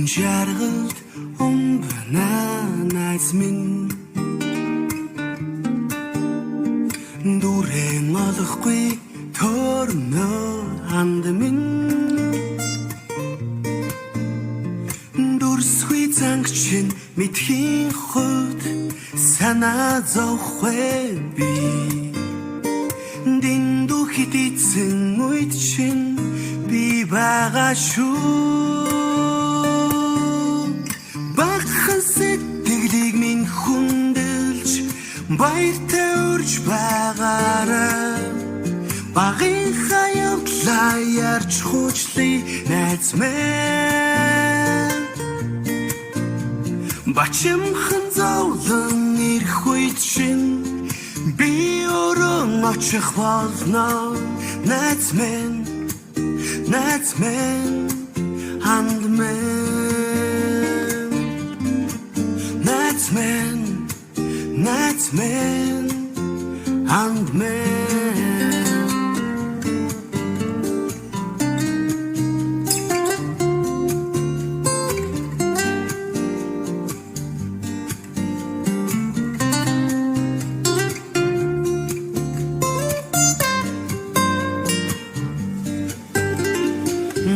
жаргалд омбна найзмин дүрэн олохгүй төрнө ханд минь дүрсгүй зангчин мэдхийн хот санаа зовхгүй би дэндүү хитийцэн үед чинь би байгаа шүү бахан сэтгэлийг минь хүндэлж баяртай урьж байгаарай багын хаягдлаа ярьж хуучлий найз минь бачимхан зовлон ирэх үед чинь би өрөн очих болно найз минь ханд минь найз минь ханд минь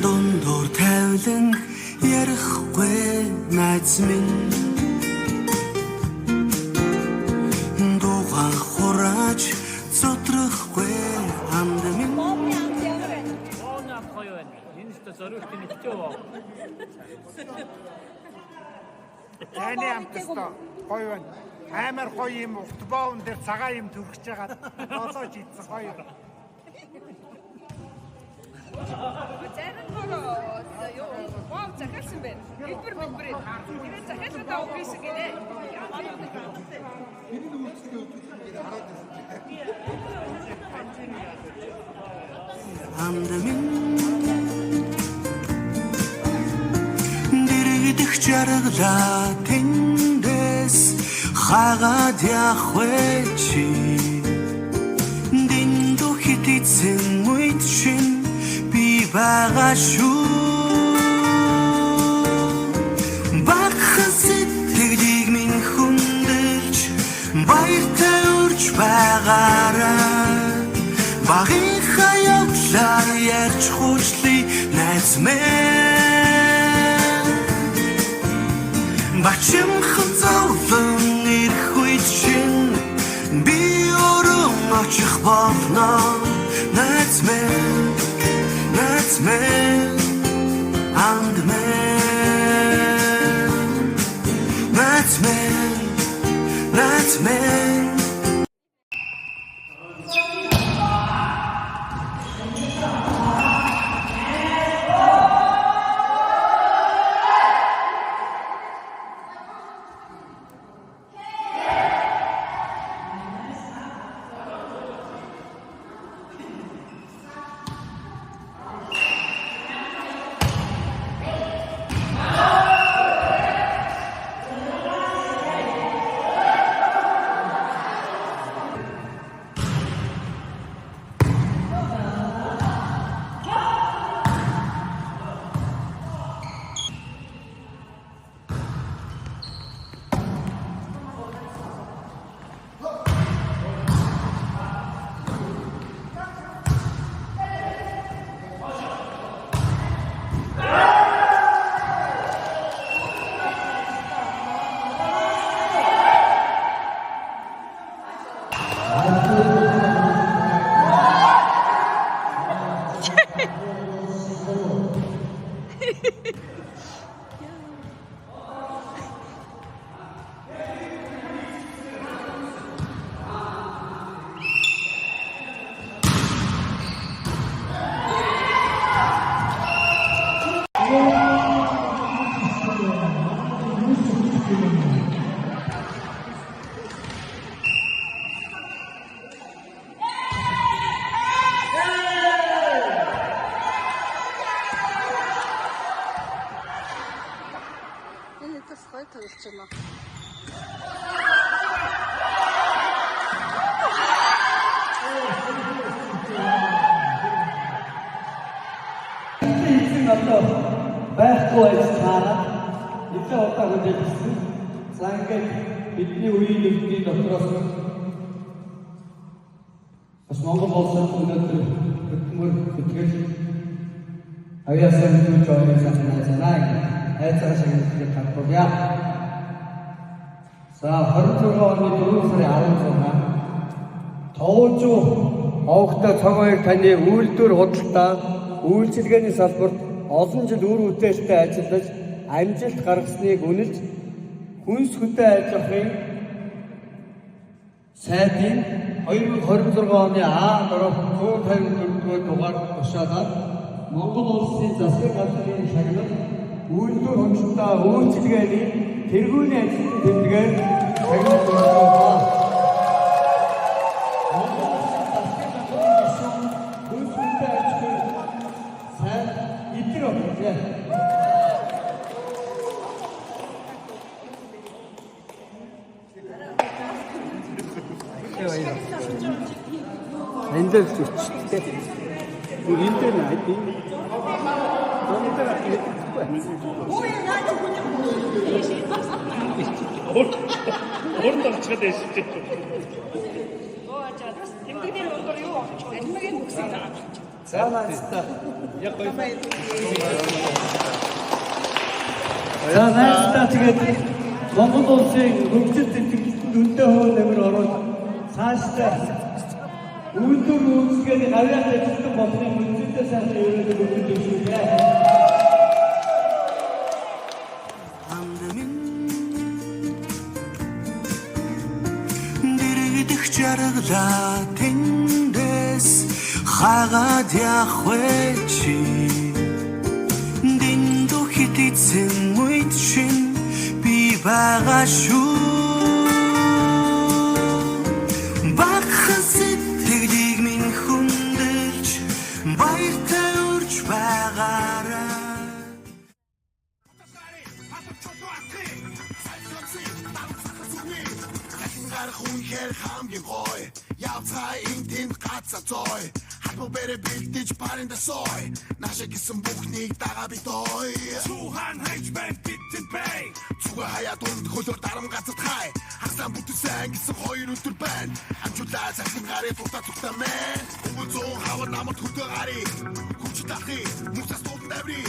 дундуур тавилан ярихгүй найз минь дугаар хурааж зодрахгүй ханд минь Таны амтстай гоё байна. Амар гоё юм футболн дээр цагаан юм төрөж байгаа. Болооч ийдсэн гоё. Зарим хороо ёо вау захиалсан байна. Хэлбэр хэлбэрээ. Тэгээ захиалсан даа офис гинэ. Андамин дэрэгдэх жаргалаа тэндээс хагаад явах чи дэндүү хитийцэн үед чинь би байгаа шүү бахан сэтгэлийг минь хүндэлж баяртай урьж байгаарай багын хаягдлаа ярьж хуучлий найз минь бачимхан зовлон ирэх үед чинь би өрөн очих болно найз минь ханд минь найз минь тоглож байна. байхгүй байж таараа Хатаа удаа хүлээжсэн. За ингээд бидний үеийн нэгдлийн дотроос бас Монгол улсын өнөөдөр хөтмөр хөтгөл авьяасаа мэдүүлж байгаа санаа хайцаа шиг тавья. За 26 оны 4 сарын 16 Товжуу Овогтой цаг хоёр таны үйлдвэр худалдаа үйлчилгээний салбарт олон жил үр бүтээлтэй ажиллаж амжилт гаргасныг үнэлж хүнс хөдөө аж ахуйн сайдын 2026 оны А-154-р дугаар тушаалаар Монгол улсын засгийн газрын шагнал үйлдвэр худалдаа үйлчилгээний тэргүүний ажилтны тэмдэгээр шагнал болгоо. Монгол улсын засгийн газрын гишүүн хүнс хөдөө аж ахуйн сайд эдгээр болжээ. Энд л зүчтэй. Энд л найд. Орон орчгаад байсан. Тэмдэгний өндөр юу авч байгаа? Алмагийн бүксийг авч. За наастаа. Яг гоё. За наастаа тэгээд Монгол улсын хөгжил тэтгэлтэнд үндэ хөө нэмэр ороод цаашдаа үйлдвэр үйлчилгээний гавьяат ажилтан болны хүндэтэй сайхан ерөнхий хөгжил төвшүүлээ. Дэрэгдэх жаргалаа тэндээс хагаад явах вэ чи дэндүү хитээсэн үед шин би байгаа шүү бахан сэтгэлийг минь хүндэлж баяртай урж байгаарай. Үнэхээр хамгийн гоё явцгаа интэн гацаа зой хатмаг бэрэ бэлдэж паринда сой наша гисэн бүхнийг дагаа битой Сухан хайчмэн битэн бэй цуга хаяа дунд хөлөөр дарам гацад хай хасаа бүтсэн гисэн хоёр өдөр байна амжуулаа цахим гарыг тутаа мэн өвзөө хавар намат хөтөө гари хүч дахи мусас тууд наври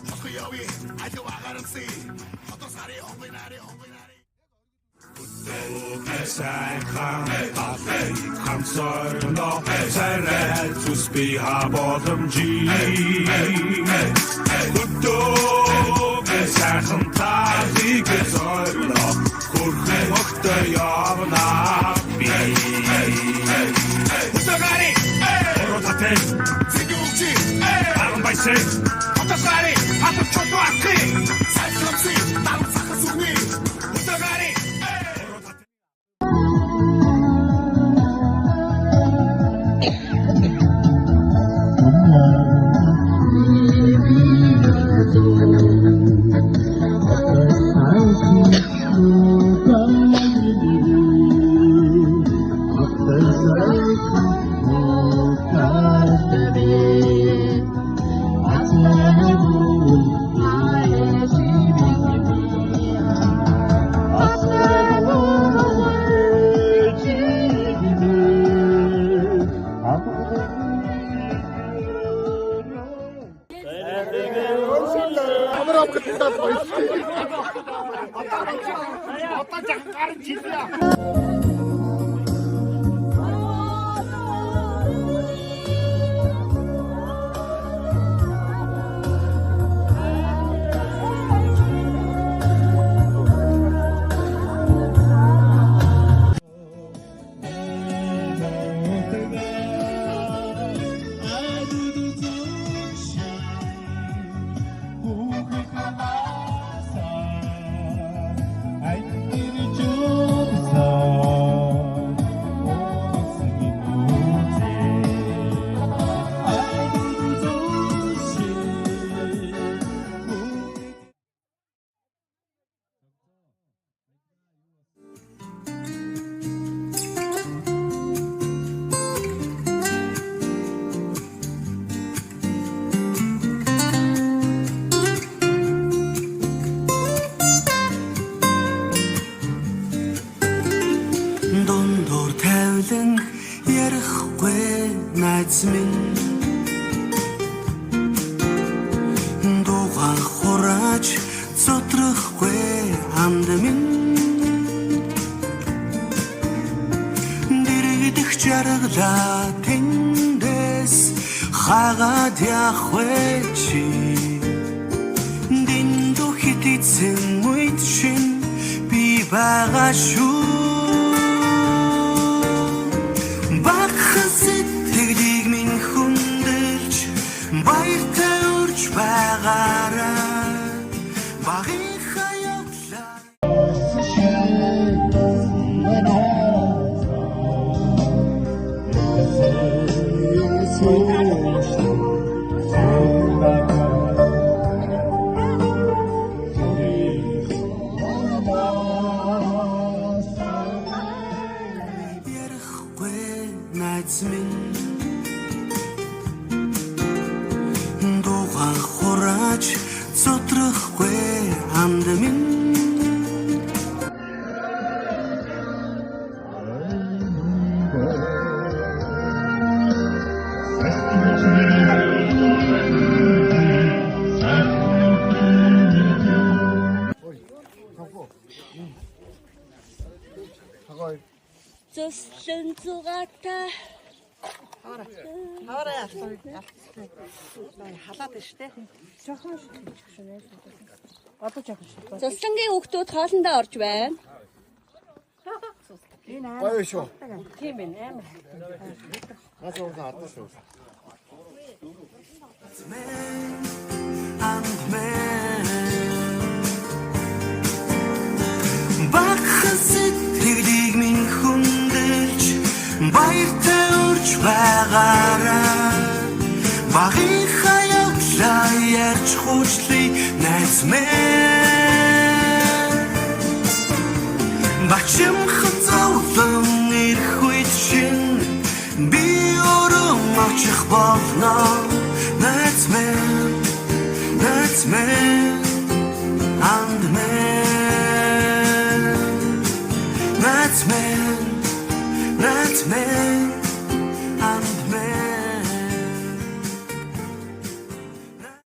хосхо яви айдо агаранси хотос гари хонгари Сайн хамсорно сайрал цусби хаболамжи хөтөө сайхан таахыг зорно хөрхөн өгтөө явна би хөтөгари оротатэ зигүүчи армбайсэ хөтөгари хатчото акки сайхамси талцахасуни хөтөгари Одоо жахан гарч хэлээ. I жаргалаа тэндээс хагаад явах вэ чи дэндүү хитээсэн үед шин би байгаа шүү бахас сэтгэлийг минь хүндэлж баяртай урьж байгаараа багийнхаа явдлаа ярихгүй найз минь дугаан хурааж зодрахгүй амд минь Зөслөн зугаатай Зөслөнгийн хүүхдүүд хоолндоо орж байна. Гоё шүү. Тийм ээ амар. and man бахас сэтгэлийг минь хүндэлж баяртай урьж байгаараа багийнхаа явдлаа ярьж хуучлая найз минь бачимхан зовлон ирэх үед шин би өөрөө очих болно найз минь